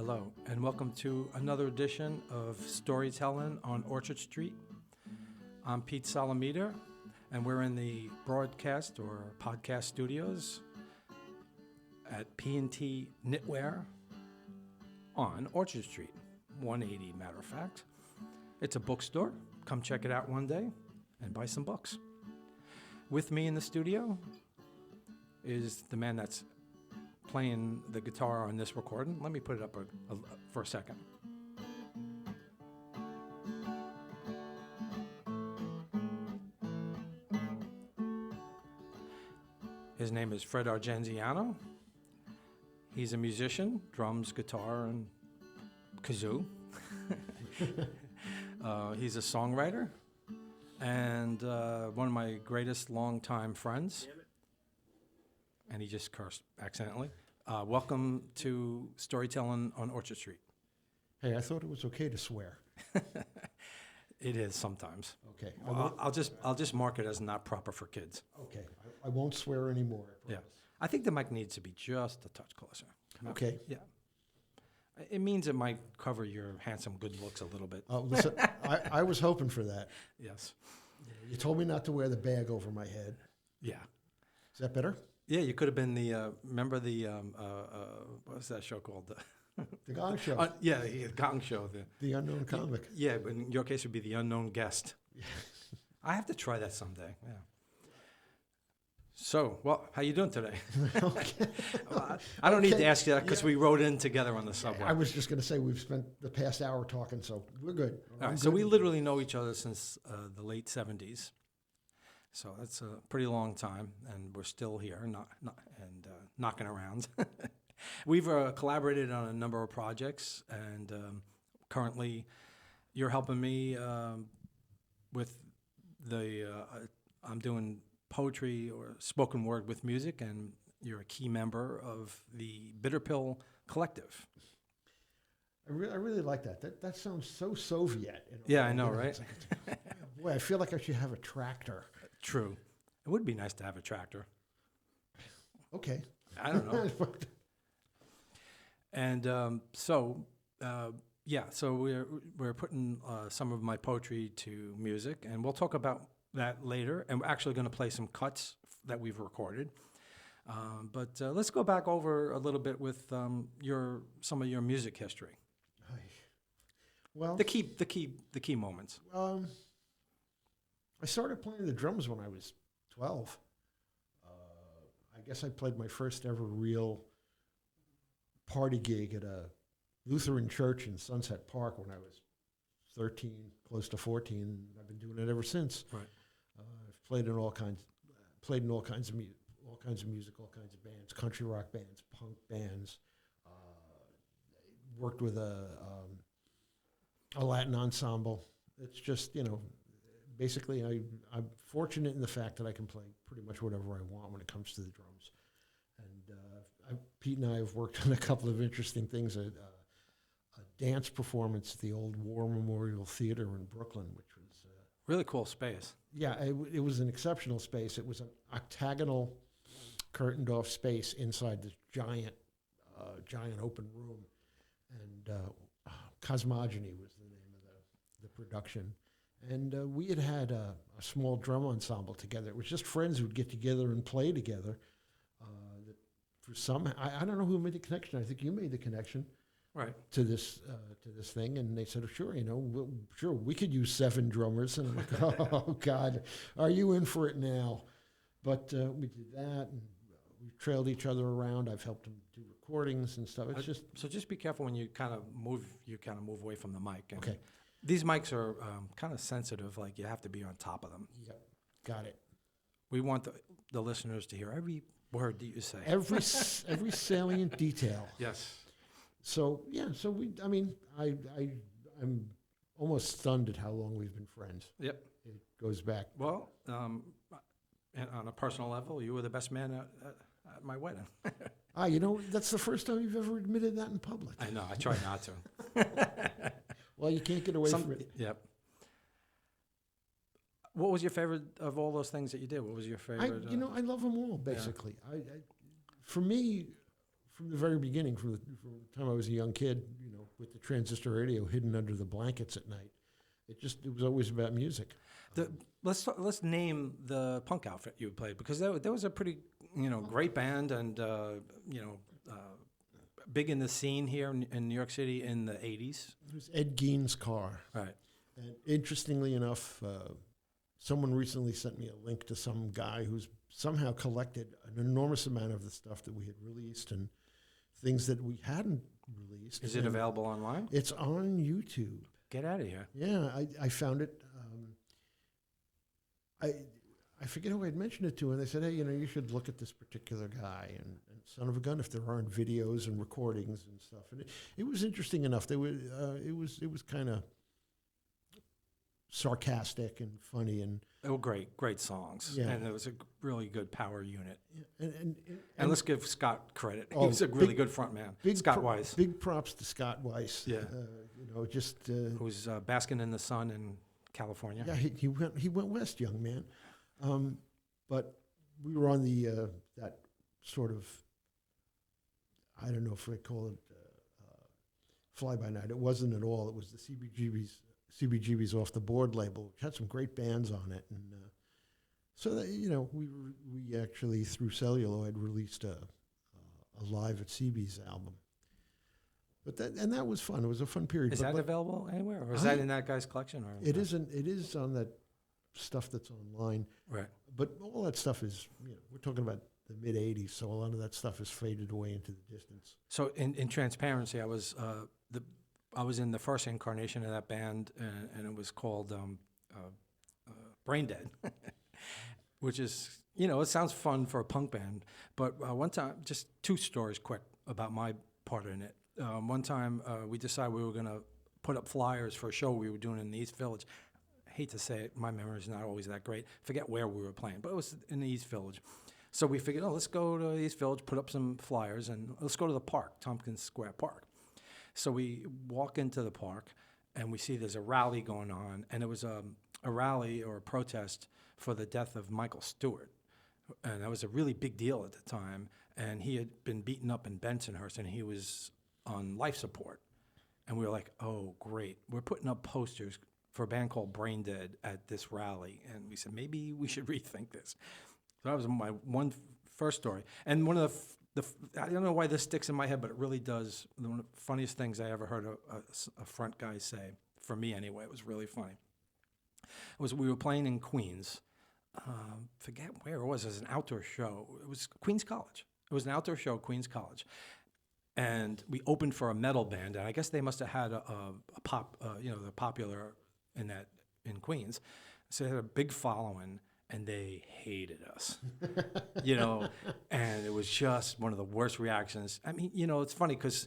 Hello, and welcome to another edition of Storytelling on Orchard Street. I'm Pete Solomita, and we're in the broadcast or podcast studios at P&T Knitwear on Orchard Street, 180 matter of fact. It's a bookstore. Come check it out one day and buy some books. With me in the studio is the man that's playing the guitar on this recording. Let me put it up for a second. His name is Fred Argenziano. He's a musician, drums, guitar, and kazoo. He's a songwriter and one of my greatest longtime friends. And he just cursed accidentally. Welcome to Storytelling on Orchard Street. Hey, I thought it was okay to swear. It is sometimes. Okay. I'll just mark it as not proper for kids. Okay. I won't swear anymore. I Yeah. I think the mic needs to be just a touch closer. Okay. Yeah. It means it might cover your handsome good looks a little bit. Listen, I was hoping for that. Yes. You told me not to wear the bag over my head. Yeah. Is that better? Yeah, you could have been the, remember the, what was that show called? The Gong Show. Yeah, the Gong Show. The unknown comic. Yeah, but in your case it would be the unknown guest. I have to try that someday, yeah. So, well, how you doing today? Okay. I don't need to ask you that because we rode in together on the subway. I was just going to say we've spent the past hour talking, so we're good. All right, so we literally know each other since the late 70s. So that's a pretty long time, and we're still here, knocking around. We've collaborated on a number of projects, and currently you're helping me with I'm doing poetry or spoken word with music, and you're a key member of the Bitter Pill Collective. I really like that. That sounds so Soviet. Yeah, I know, right? Boy, I feel like I should have a tractor. True. It would be nice to have a tractor. Okay. I don't know. And so we're putting some of my poetry to music, and we'll talk about that later. And we're actually going to play some cuts that we've recorded. But let's go back over a little bit with some of your music history. Well, the key moments. I started playing the drums when I was 12. I guess I played my first ever real party gig at a Lutheran church in Sunset Park when I was 13, close to 14. I've been doing it ever since. Right. I've played in all kinds of music, all kinds of bands, country rock bands, punk bands. Worked with a Latin ensemble. It's just, basically, I'm fortunate in the fact that I can play pretty much whatever I want when it comes to the drums. And Pete and I have worked on a couple of interesting things. A dance performance at the old War Memorial Theater in Brooklyn, which was... really cool space. Yeah, it was an exceptional space. It was an octagonal, curtained-off space inside this giant open room. And Cosmogony was the name of the production. And we had a small drum ensemble together. It was just friends who'd get together and play together. I don't know who made the connection. I think you made the connection, right, to this thing. And they said, "Sure, sure, we could use 7 drummers." And I'm like, "Oh God, are you in for it now?" But we did that, and we trailed each other around. I've helped them do recordings and stuff. It's so just be careful when you kind of move. You kind of move away from the mic. And okay. These mics are kind of sensitive, like you have to be on top of them. Yep, got it. We want the listeners to hear every word that you say. Every salient detail. Yes. So, I'm almost stunned at how long we've been friends. Yep. It goes back. Well, and on a personal level, you were the best man at my wedding. That's the first time you've ever admitted that in public. I know, I try not to. Well, you can't get away from it. Yep. What was your favorite of all those things that you did? What was your favorite? I love them all, basically. For me, from the very beginning, from the time I was a young kid, with the transistor radio hidden under the blankets at night, it was always about music. Let's name the punk outfit you played, because that was a pretty great band, and big in the scene here in New York City in the 80s. It was Ed Gein's car. Right. And interestingly enough, someone recently sent me a link to some guy who's somehow collected an enormous amount of the stuff that we had released and things that we hadn't released. Is it available online? It's on YouTube. Get out of here. Yeah, I found it. I forget who I'd mentioned it to, and they said, hey, you should look at this particular guy. And son of a gun, if there aren't videos and recordings and stuff. And it was interesting enough. It was kind of sarcastic and funny, and they were great songs. Yeah. And it was a really good power unit. Yeah. And let's give Scott credit. Oh, he was a really good front man. Scott Weiss. Big props to Scott Weiss. Yeah. Who's basking in the sun in California. Yeah, he went west, young man. But we were on the that sort of, I don't know if I call it fly by night. It wasn't at all. It was the CBGB's Off the Board label, which had some great bands on it, and so that we actually through Celluloid released a live at CB's album. But that was fun. It was a fun period. Is that available anywhere, or is that in that guy's collection? Or it isn't. It is on that stuff that's online. Right. But all that stuff is, we're talking about the mid '80s, so a lot of that stuff has faded away into the distance. So in transparency, I was in the first incarnation of that band, and it was called Brain Dead, which is, it sounds fun for a punk band. But one time, just two stories quick about my part in it. One time, we decided we were going to put up flyers for a show we were doing in the East Village. I hate to say it, my memory is not always that great. Forget where we were playing, but it was in the East Village. So we figured, let's go to the East Village, put up some flyers, and let's go to the park, Tompkins Square Park. So we walk into the park, and we see there's a rally going on, and it was a rally or a protest for the death of Michael Stewart. And that was a really big deal at the time, and he had been beaten up in Bensonhurst, and he was on life support. And we were like, oh, great. We're putting up posters for a band called Brain Dead at this rally. And we said, maybe we should rethink this. So that was my first story. And one of the I don't know why this sticks in my head, but it really does. One of the funniest things I ever heard a front guy say, for me anyway, it was really funny, was we were playing in Queens. Forget where it was. It was an outdoor show. It was Queens College. It was an outdoor show at Queens College. And we opened for a metal band, and I guess they must have had a pop, they're popular in Queens. So they had a big following, and they hated us, and it was just one of the worst reactions. I mean, it's funny because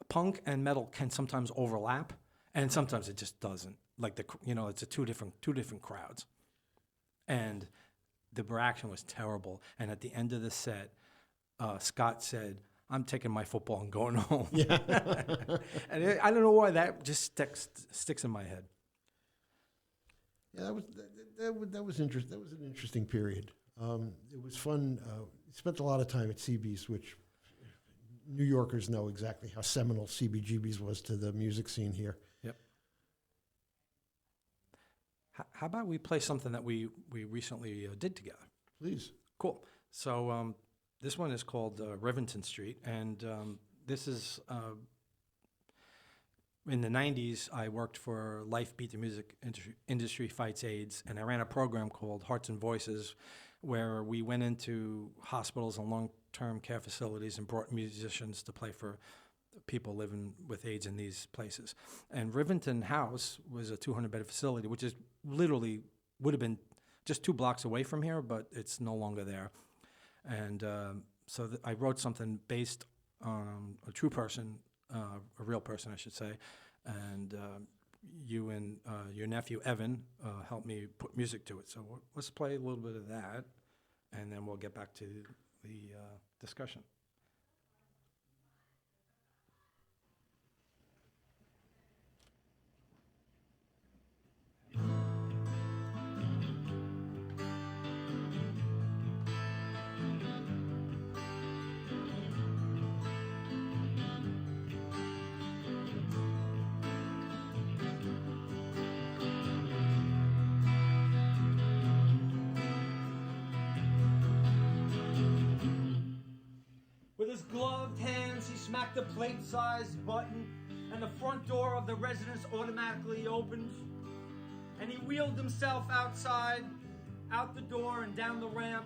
punk and metal can sometimes overlap, and sometimes it just doesn't. Like it's two different crowds, and the reaction was terrible. And at the end of the set, Scott said, I'm taking my football and going home. Yeah. And I don't know why that just sticks in my head. Yeah, that was interesting. That was an interesting period. It was fun. Spent a lot of time at CB's, which New Yorkers know exactly how seminal CBGB's was to the music scene here. Yep. How about we play something that we recently did together? Please. Cool. So this one is called Rivington Street, and this is in the 90s. I worked for Life Beat the Music Industry Fights AIDS, and I ran a program called Hearts and Voices, where we went into hospitals and long-term care facilities and brought musicians to play for people living with AIDS in these places. And Rivington House was a 200-bed facility, which is literally would have been just 2 blocks away from here, but it's no longer there. And so I wrote something based on a true person, a real person, I should say. And you and your nephew, Evan, helped me put music to it. So let's play a little bit of that, and then we'll get back to the discussion. smacked the plate-sized button, and the front door of the residence automatically opened. And he wheeled himself outside, out the door and down the ramp,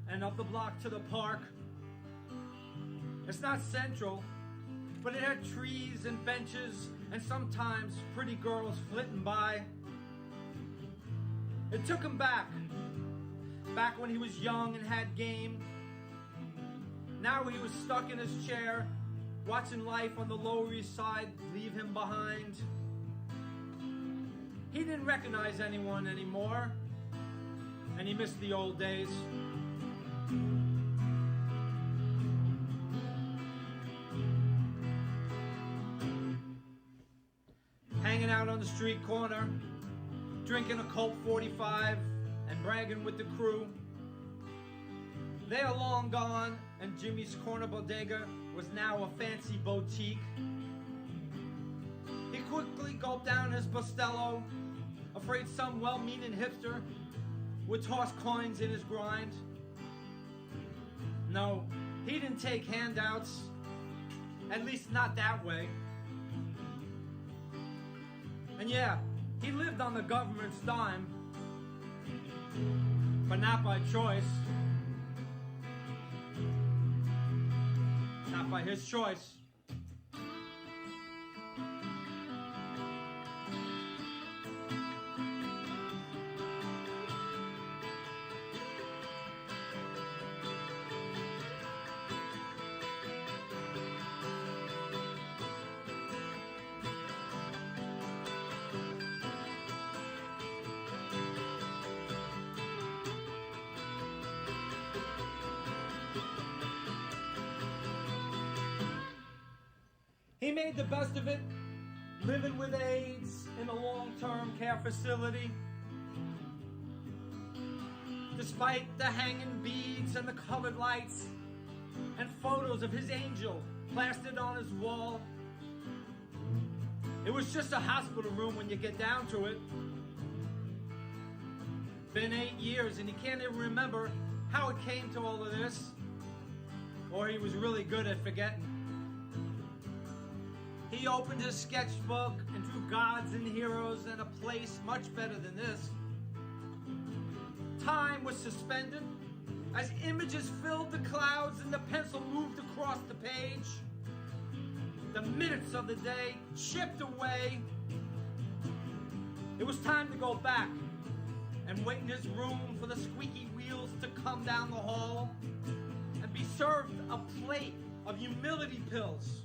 and up the block to the park. It's not central, but it had trees and benches and sometimes pretty girls flitting by. It took him back when he was young and had game. Now he was stuck in his chair, watching life on the Lower East Side leave him behind. He didn't recognize anyone anymore, and he missed the old days. Hanging out on the street corner, drinking a Colt 45 and bragging with the crew. They are long gone, and Jimmy's Corner Bodega was now a fancy boutique. He quickly gulped down his Bustelo, afraid some well-meaning hipster would toss coins in his grind. No, he didn't take handouts, at least not that way. And yeah, he lived on the government's dime, but not by choice. Not by his choice. He made the best of it, living with AIDS in a long-term care facility. Despite the hanging beads and the colored lights and photos of his angel plastered on his wall, it was just a hospital room when you get down to it. Been 8 years and he can't even remember how it came to all of this, or he was really good at forgetting. He opened his sketchbook and drew gods and heroes and a place much better than this. Time was suspended as images filled the clouds and the pencil moved across the page. The minutes of the day chipped away. It was time to go back and wait in his room for the squeaky wheels to come down the hall and be served a plate of humility pills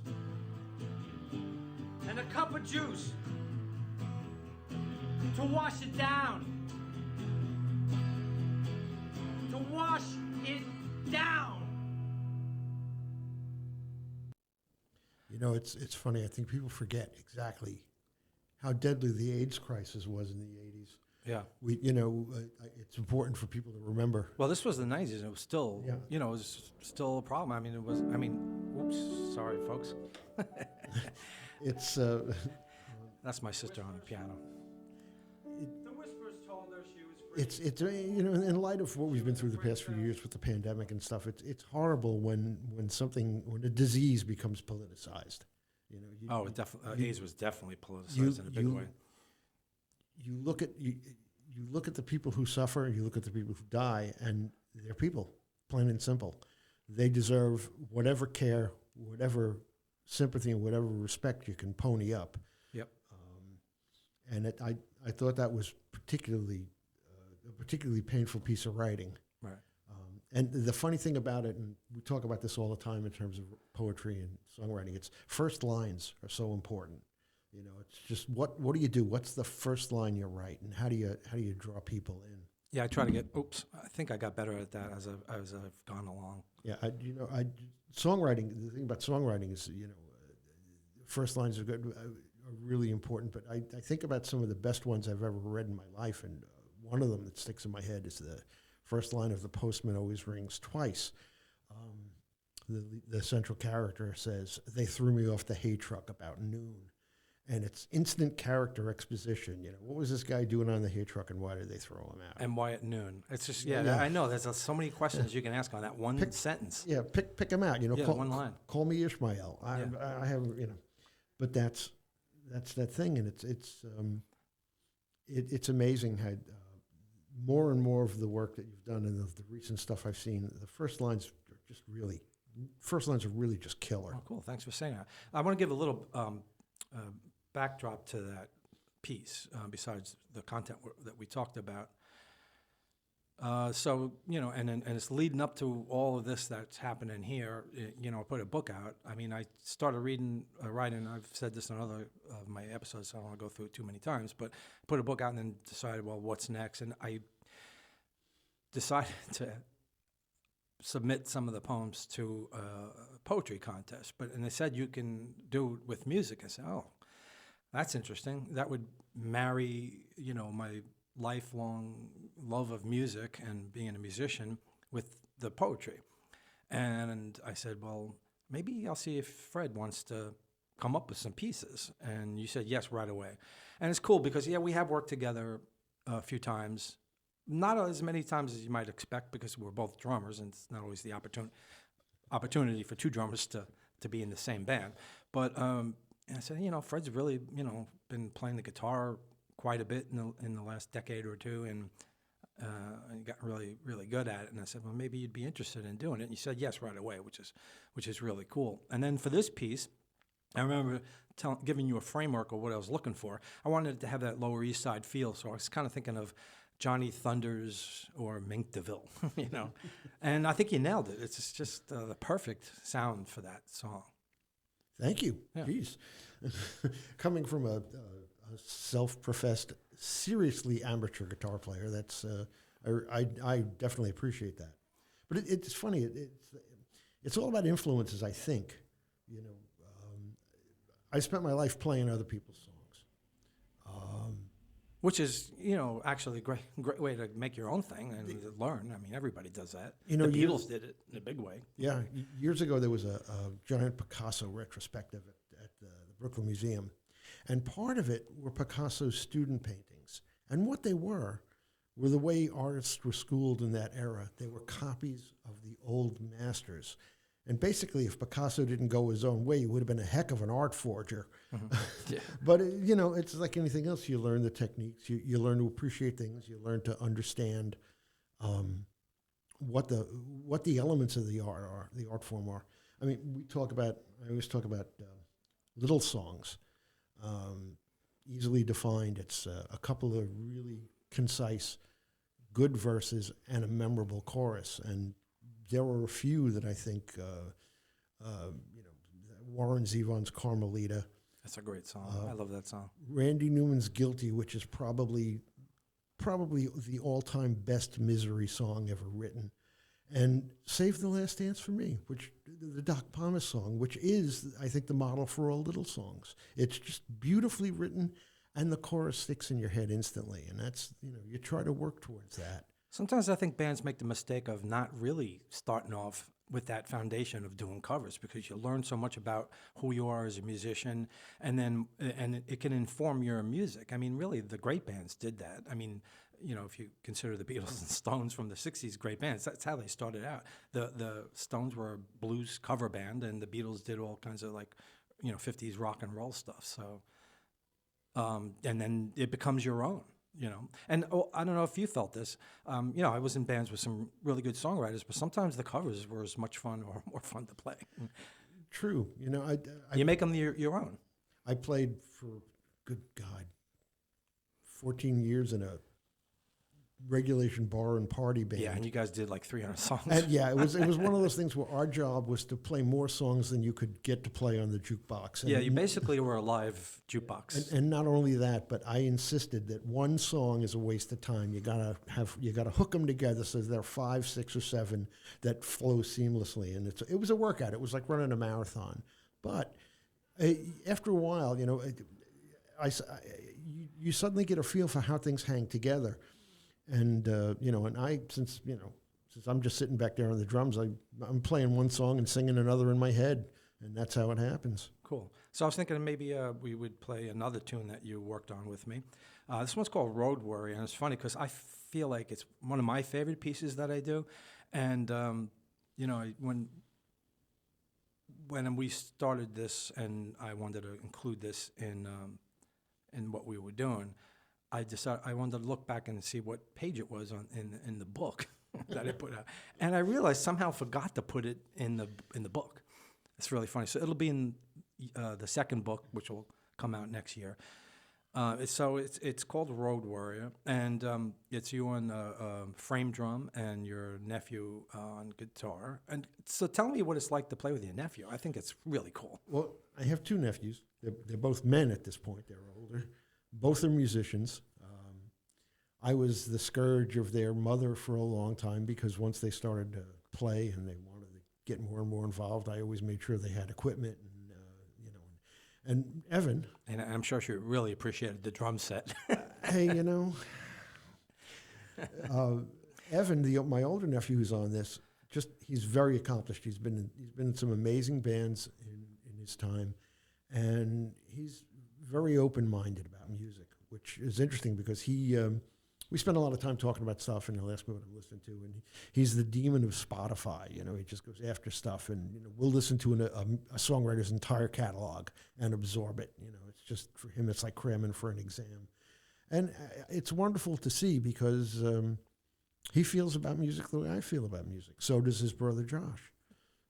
and a cup of juice to wash it down. To wash it down. You know, it's funny. I think people forget exactly how deadly the AIDS crisis was in the 80s. Yeah. It's important for people to remember. Well, this was the 90s, and it was still, Yeah. it was still a problem. Oops, sorry, folks. It's That's my sister on the piano. The whispers told her she was free. it's in light of what we've been through the past few years with the pandemic and stuff, it's horrible when a disease becomes politicized. It definitely AIDS was definitely politicized in a big way. You look at the people who suffer, and you look at the people who die, and they're people, plain and simple. They deserve whatever care, whatever sympathy, and whatever respect you can pony up. Yep. I thought that was a particularly painful piece of writing. Right. And the funny thing about it, and we talk about this all the time in terms of poetry and songwriting, it's first lines are so important. It's just what do you do? What's the first line you write, and how do you draw people in? Yeah, I try to get. I think I got better at that as I've gone along. Yeah, songwriting. The thing about songwriting is, first lines are good, are really important. But I think about some of the best ones I've ever read in my life, and one of them that sticks in my head is the first line of "The Postman Always Rings Twice." The central character says, "They threw me off the hay truck about noon, and it's instant character exposition. You know, what was this guy doing on the hay truck, and why did they throw him out? And why at noon? It's just, Yeah. I know. There's so many questions you can ask on that one sentence. Yeah, pick him out. You know, One line. Call me Ishmael. I have, you know, but that's that thing, and it's amazing how more and more of the work that you've done and the recent stuff I've seen. The first lines are really just killer. Oh, cool. Thanks for saying that. I want to give a little backdrop to that piece, besides the content that we talked about. So, you know, and it's leading up to all of this that's happening here. You know, I put a book out. I mean, I started writing. I've said this on other of my episodes, so I don't want to go through it too many times, but I put a book out and then decided, well, what's next? And I decided to submit some of the poems to a poetry contest. And they said you can do it with music. I said, oh, that's interesting. That would marry, you know, my lifelong love of music and being a musician with the poetry. And I said, well, maybe I'll see if Fred wants to come up with some pieces. And you said yes right away. And it's cool because, we have worked together a few times. Not as many times as you might expect because we're both drummers, and it's not always the opportunity for two drummers to be in the same band. But and I said, you know, Fred's really, you know, been playing the guitar quite a bit in the last decade or two, and got really, really good at it. And I said, well, maybe you'd be interested in doing it. And you said yes right away, which is really cool. And then for this piece, I remember giving you a framework of what I was looking for. I wanted it to have that Lower East Side feel, so I was kind of thinking of Johnny Thunders or Mink DeVille, you know. And I think you nailed it. It's just the perfect sound for that song. Thank you. Yeah. Jeez. Coming from a self-professed, seriously amateur guitar player, that's I definitely appreciate that. But it's funny. It's all about influences, I think. You know, I spent my life playing other people's songs. Which is, you know, actually a great way to make your own thing and to learn. I mean, everybody does that. You know, the Beatles did it in a big way. Yeah, years ago there was a giant Picasso retrospective at the Brooklyn Museum, and part of it were Picasso's student paintings. And what they were the way artists were schooled in that era. They were copies of the old masters. And basically, if Picasso didn't go his own way, he would have been a heck of an art forger. Mm-hmm. Yeah. But, you know, it's like anything else. You learn the techniques. You learn to appreciate things. You learn to understand what the elements of the art form are. I mean, I always talk about little songs, easily defined. It's a couple of really concise, good verses and a memorable chorus. And there were a few that I think, Warren Zevon's Carmelita. That's a great song. I love that song. Randy Newman's Guilty, which is probably the all-time best misery song ever written. And Save the Last Dance for Me, which the Doc Pomus song, which is, I think, the model for all little songs. It's just beautifully written, and the chorus sticks in your head instantly. And that's, you try to work towards that. Sometimes I think bands make the mistake of not really starting off with that foundation of doing covers, because you learn so much about who you are as a musician, and it can inform your music. I mean, really, the great bands did that. I mean, if you consider the Beatles and Stones from the 60s great bands, that's how they started out. The Stones were a blues cover band, and the Beatles did all kinds of 50s rock and roll stuff. So, and then it becomes your own. And I don't know if you felt this. I was in bands with some really good songwriters, but sometimes the covers were as much fun or more fun to play. True. You make them your own. I played for, good God, 14 years in a regulation bar and party band. Yeah, and you guys did 300 songs. And yeah, it was one of those things where our job was to play more songs than you could get to play on the jukebox. And yeah, you basically were a live jukebox. And not only that, but I insisted that one song is a waste of time. You gotta hook them together so there are 5, 6, or 7 that flow seamlessly. And it was a workout. It was like running a marathon. But after a while, you suddenly get a feel for how things hang together. And and I, since I'm just sitting back there on the drums, I'm playing one song and singing another in my head, and that's how it happens. Cool. So I was thinking maybe we would play another tune that you worked on with me. This one's called Road Warrior, and it's funny because I feel like it's one of my favorite pieces that I do. And, you know, when we started this and I wanted to include this in what we were doing, I decided I wanted to look back and see what page it was in the book that I put out. And I realized somehow forgot to put it in the book. It's really funny. So it'll be in the second book, which will come out next year. It's called Road Warrior, and it's you on frame drum and your nephew on guitar. And so tell me what it's like to play with your nephew. I think it's really cool. Well, I have two nephews. They're both men at this point. They're older. Both are musicians. I was the scourge of their mother for a long time because once they started to play and they wanted to get more and more involved, I always made sure they had equipment and Evan. And I'm sure she really appreciated the drum set. Hey, Evan, my older nephew who's on this, he's very accomplished. He's been in some amazing bands in his time, and he's very open-minded about music, which is interesting because we spend a lot of time talking about stuff, and he'll ask me what I'm listening to, and he's the demon of Spotify. He just goes after stuff, and we'll listen to a songwriter's entire catalog and absorb it. It's just, for him, it's like cramming for an exam. And it's wonderful to see because he feels about music the way I feel about music. So does his brother Josh.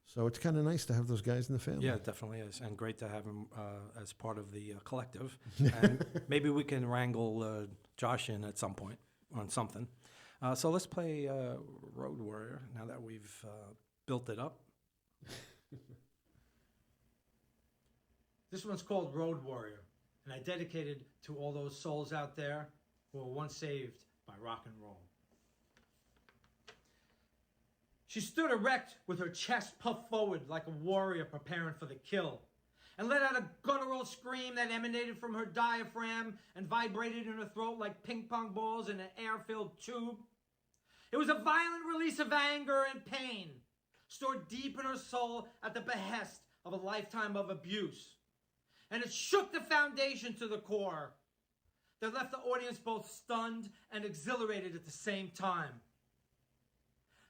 So it's kind of nice to have those guys in the family. Yeah, it definitely is, and great to have him as part of the collective. And maybe we can wrangle Josh in at some point on something. So let's play Road Warrior now that we've built it up. This one's called Road Warrior, and I dedicate it to all those souls out there who were once saved by rock and roll. She stood erect with her chest puffed forward like a warrior preparing for the kill, and let out a guttural scream that emanated from her diaphragm and vibrated in her throat like ping pong balls in an air-filled tube. It was a violent release of anger and pain, stored deep in her soul at the behest of a lifetime of abuse. And it shook the foundation to the core that left the audience both stunned and exhilarated at the same time.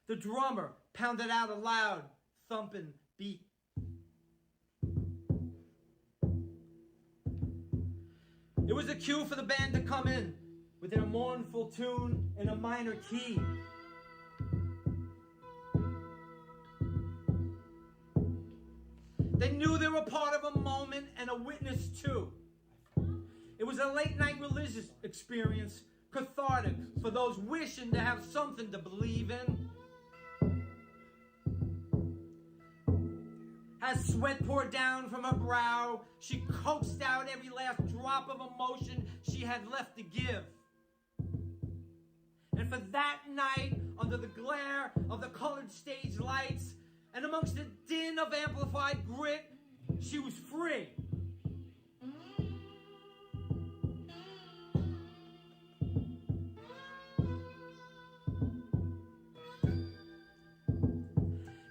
The drummer pounded out a loud, thumping beat. It was a cue for the band to come in with their mournful tune in a minor key. They knew they were part of a moment and a witness too. It was a late-night religious experience, cathartic for those wishing to have something to believe in. As sweat poured down from her brow, she coaxed out every last drop of emotion she had left to give. And for that night, under the glare of the colored stage lights, and amongst the din of amplified grit, she was free.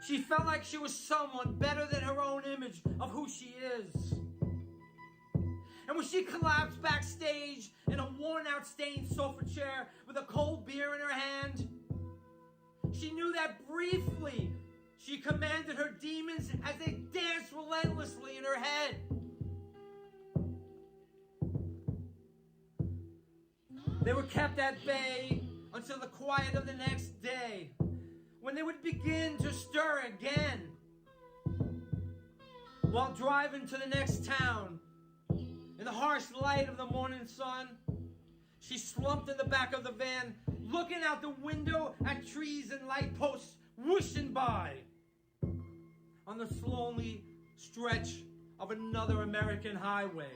She felt like she was someone better than her own image of who she is. And when she collapsed backstage in a worn-out stained sofa chair with a cold beer in her hand, she knew that briefly she commanded her demons as they danced relentlessly in her head. They were kept at bay until the quiet of the next day, when they would begin to stir again. While driving to the next town, in the harsh light of the morning sun, she slumped in the back of the van, looking out the window at trees and light posts whooshing by on the slowly stretch of another American highway.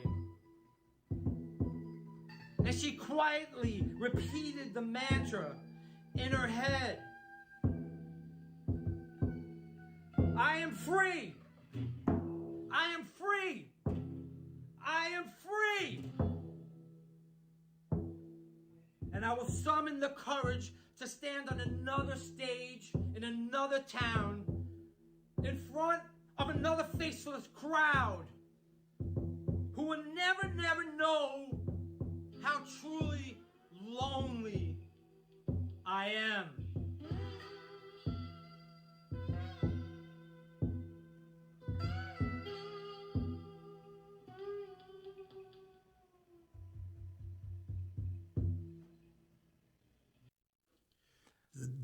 And she quietly repeated the mantra in her head. I am free. I am free. I am free. And I will summon the courage to stand on another stage in another town in front of another faceless crowd who will never, never know how truly lonely I am.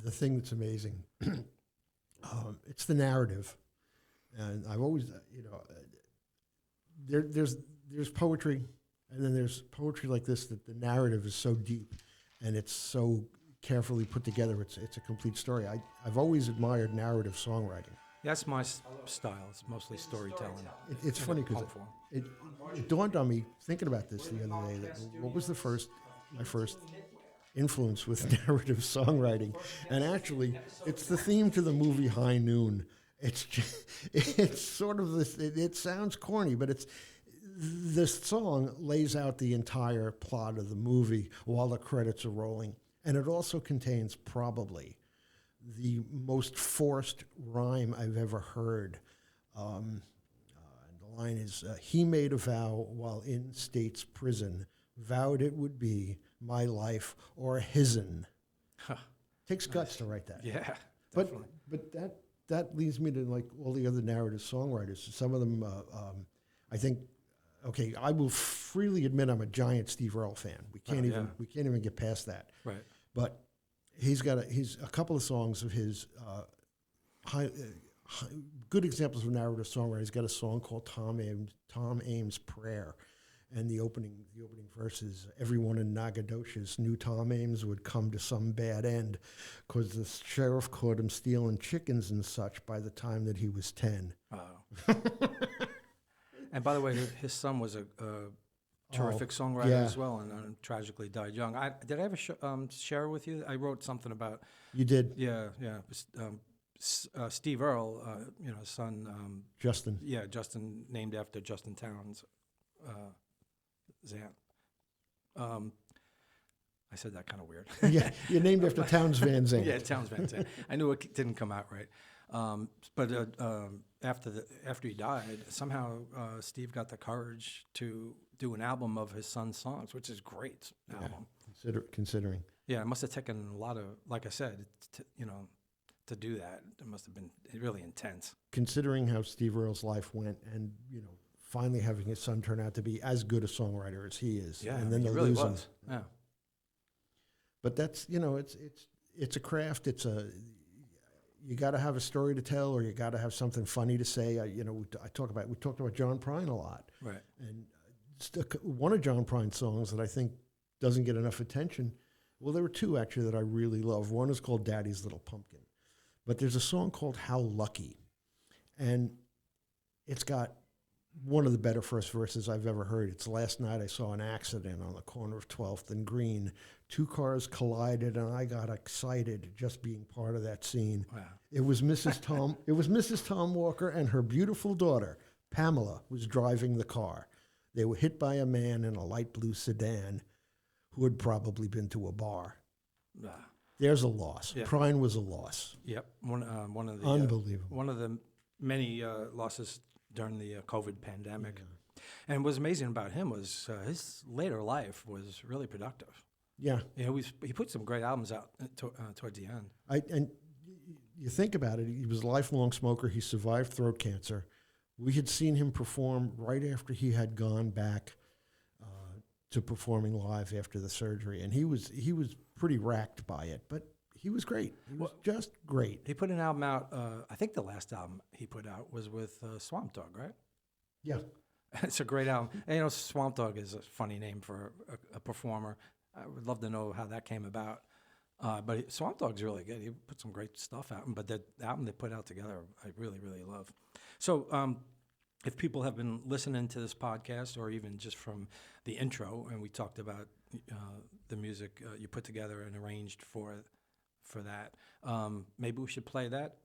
The thing that's amazing, it's the narrative, and I've always, there's poetry, and then there's poetry like this that the narrative is so deep, and it's so carefully put together. It's a complete story. I've always admired narrative songwriting. That's my style. It's mostly storytelling. It's funny because it dawned on me thinking about this the other day that what was my first influence with narrative songwriting, and actually it's the theme to the movie High Noon. It's sort of this, it sounds corny, but this song lays out the entire plot of the movie while the credits are rolling, and it also contains probably the most forced rhyme I've ever heard. And the line is, he made a vow while in state's prison, vowed it would be my life or his'n. Huh. Takes guts to write that. Yeah, But definitely. but that leads me to like all the other narrative songwriters. Some of them, I think. Okay, I will freely admit I'm a giant Steve Earle fan. We can't even get past that. Right. But he's got a couple of songs of his good examples of narrative songwriting. He's got a song called Tom Ames' Prayer. And the opening verse is, everyone in Nacogdoches knew Tom Ames would come to some bad end because the sheriff caught him stealing chickens and such by the time that he was 10. Oh. And by the way, his son was a terrific songwriter as well, and tragically died young. Did I ever share with you? I wrote something about. You did? Yeah. Steve Earle, his son. Justin. Yeah, Justin, named after Justin Towns. Zant. I said that kind of weird. Yeah, you're named after Towns Van Zandt. Yeah, Towns Van Zandt. I knew it didn't come out right. But after he died, somehow Steve got the courage to do an album of his son's songs, which is a great album. Considering. Yeah, it must have taken a lot of, like I said, to do that. It must have been really intense. Considering how Steve Earle's life went, and finally having his son turn out to be as good a songwriter as he is. Yeah, and then he to really lose was. him. Yeah. But that's, it's a craft. You got to have a story to tell, or you got to have something funny to say. We talked about John Prine a lot. Right. And one of John Prine's songs that I think doesn't get enough attention, well, there were two actually that I really love. One is called Daddy's Little Pumpkin. But there's a song called How Lucky. And it's got one of the better first verses I've ever heard. It's, last night I saw an accident on the corner of 12th and Green. Two cars collided and I got excited just being part of that scene. Wow. It was Mrs. Tom Walker and her beautiful daughter, Pamela, was driving the car. They were hit by a man in a light blue sedan who had probably been to a bar. There's a loss. Yeah. Prine was a loss. Yep. One of the unbelievable. One of the many losses during the COVID pandemic. Yeah. And what's amazing about him was his later life was really productive. Yeah. He put some great albums out towards the end. And you think about it, he was a lifelong smoker. He survived throat cancer. We had seen him perform right after he had gone back to performing live after the surgery. And he was pretty racked by it, but he was great. He was just great. He put an album out, I think the last album he put out was with Swamp Dogg, right? Yeah. It's a great album. And, Swamp Dogg is a funny name for a performer. I would love to know how that came about. But Swamp Dogg's really good. He put some great stuff out. But the album they put out together, I really, really love. So if people have been listening to this podcast, or even just from the intro, and we talked about the music you put together and arranged for that, maybe we should play that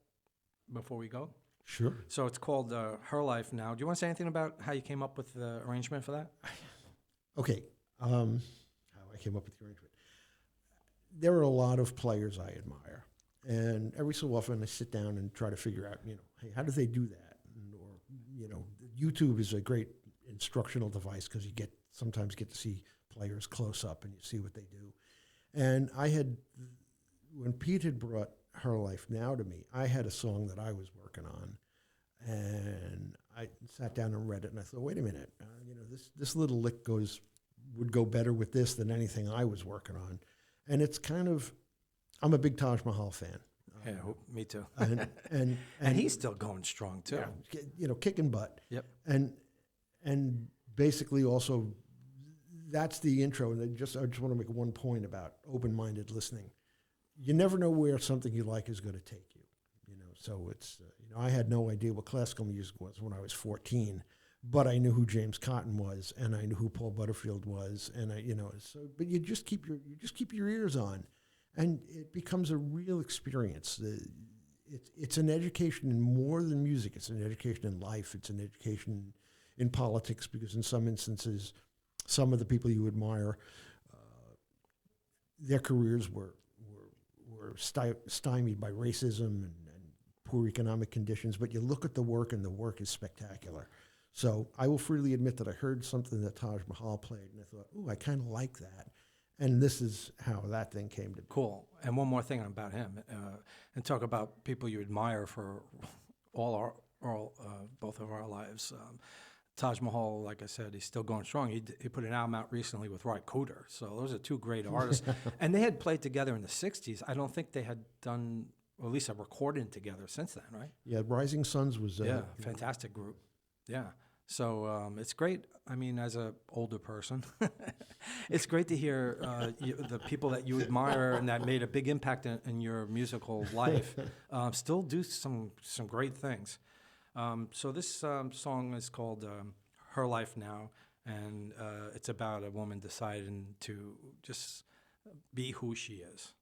before we go. Sure. So it's called Her Life Now. Do you want to say anything about how you came up with the arrangement for that? Okay. How I came up with the arrangement. There are a lot of players I admire. And every so often I sit down and try to figure out, hey, how do they do that? YouTube is a great instructional device because you sometimes get to see players close up and you see what they do. And when Pete had brought Her Life Now to me, I had a song that I was working on, and I sat down and read it, and I thought, wait a minute, this little lick would go better with this than anything I was working on. And it's I'm a big Taj Mahal fan. Yeah, me too. And he's still going strong too. Kicking butt. Yep. And basically also, that's the intro. And I just want to make one point about open-minded listening. You never know where something you like is going to take you. So it's I had no idea what classical music was when I was 14, but I knew who James Cotton was, and I knew who Paul Butterfield was, and but you just keep your ears on, and it becomes a real experience. It's an education in more than music. It's an education in life. It's an education in politics, because in some instances, some of the people you admire, their careers were stymied by racism and poor economic conditions, but you look at the work, and the work is spectacular. So I will freely admit that I heard something that Taj Mahal played, and I thought, ooh, I kind of like that. And this is how that thing came to be. Cool. And one more thing about him, and talk about people you admire for both of our lives. Taj Mahal, like I said, he's still going strong. He put an album out recently with Roy Cooder. So those are two great artists. And they had played together in the 60s. I don't think they had done, or at least a recording together since then, right? Yeah, Rising Suns was... fantastic group. Yeah. So it's great. I mean, as an older person, it's great to hear the people that you admire and that made a big impact in your musical life still do some great things. So this song is called Her Life Now, and it's about a woman deciding to just be who she is.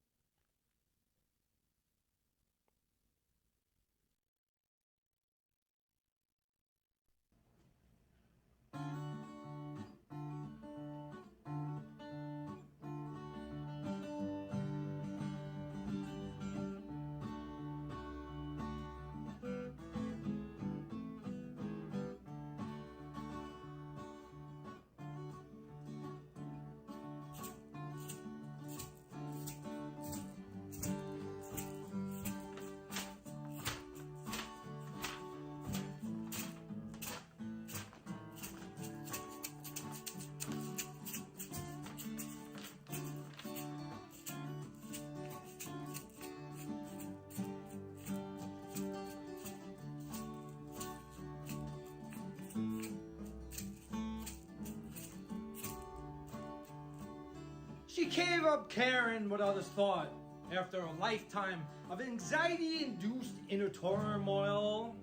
She gave up caring what others thought after a lifetime of anxiety-induced inner turmoil.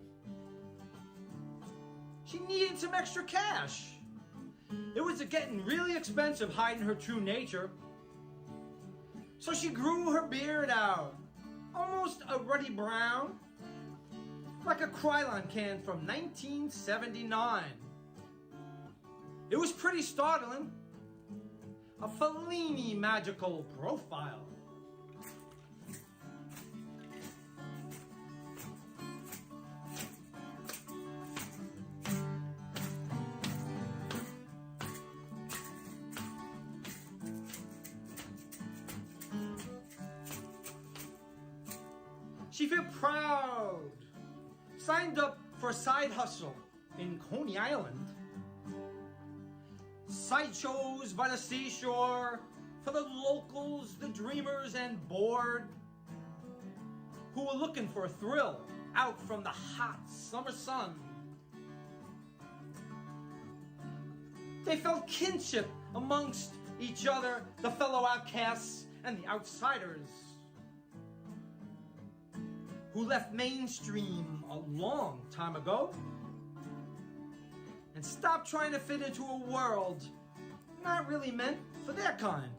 She needed some extra cash. It was getting really expensive hiding her true nature. So she grew her beard out, almost a ruddy brown, like a Krylon can from 1979. It was pretty startling. A Fellini magical profile. She felt proud. Signed up for a side hustle in Coney Island. Sideshows by the seashore for the locals, the dreamers, and bored, who were looking for a thrill out from the hot summer sun. They felt kinship amongst each other, the fellow outcasts and the outsiders, who left mainstream a long time ago and stopped trying to fit into a world not really meant for their kind.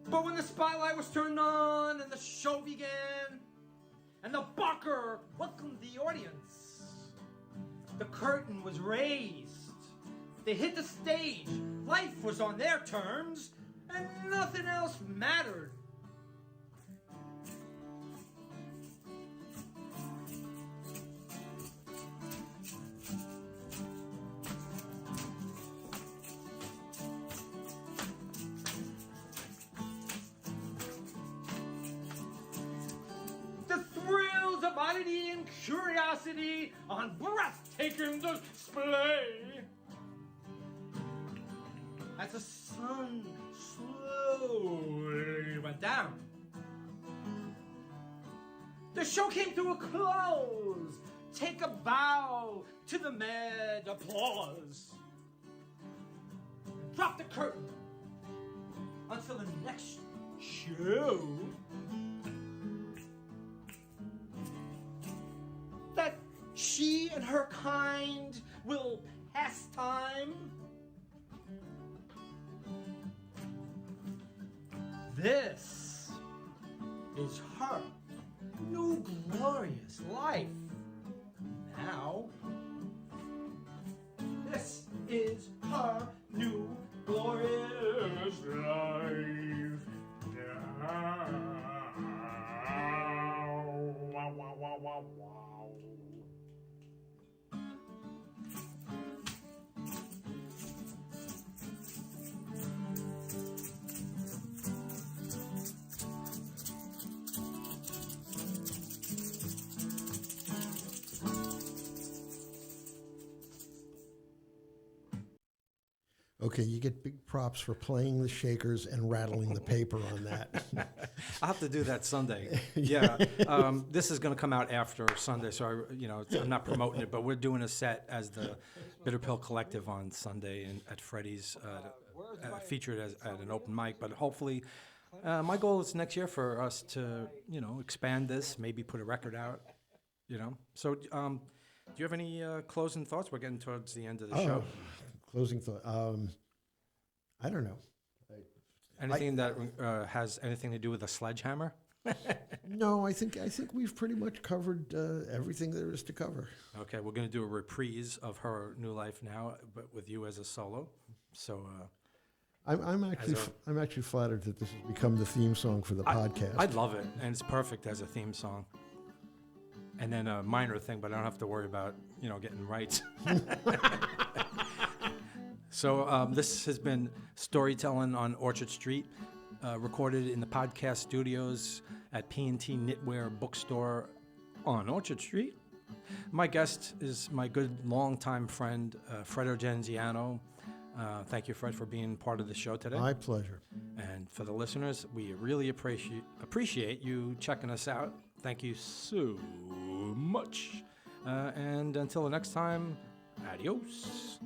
But when the spotlight was turned on and the show began, and the barker welcomed the audience, the curtain was raised, They hit the stage. Life was on their terms, and nothing else mattered. The thrills of oddity and curiosity on breathtaking display. As the sun slowly went down, the show came to a close. Take a bow to the mad applause. Drop the curtain until the next show. That she and her kind will pass time. This is her new glorious life. Now, this is her new glorious life. Now. Wow, wow, wow, wow, wow. Okay, you get big props for playing the shakers and rattling the paper on that. I'll have to do that Sunday. Yeah, this is going to come out after Sunday, so I'm not promoting it, but we're doing a set as the Bitter Pill Collective on Sunday at Freddie's, featured at an open mic. But hopefully, my goal is next year for us to, expand this, maybe put a record out. So, do you have any closing thoughts? We're getting towards the end of the show. Closing thought. I don't know. Anything that has anything to do with a sledgehammer? No, I think we've pretty much covered everything there is to cover. Okay, we're going to do a reprise of her new life now, but with you as a solo. So, I'm actually flattered that this has become the theme song for the podcast. I'd love it, and it's perfect as a theme song. And then a minor thing, but I don't have to worry about getting rights. So this has been Storytelling on Orchard Street, recorded in the podcast studios at P&T Knitwear Bookstore on Orchard Street. My guest is my good longtime friend, Fred Argenziano. Thank you, Fred, for being part of the show today. My pleasure. And for the listeners, we really appreciate you checking us out. Thank you so much. And until the next time, adios.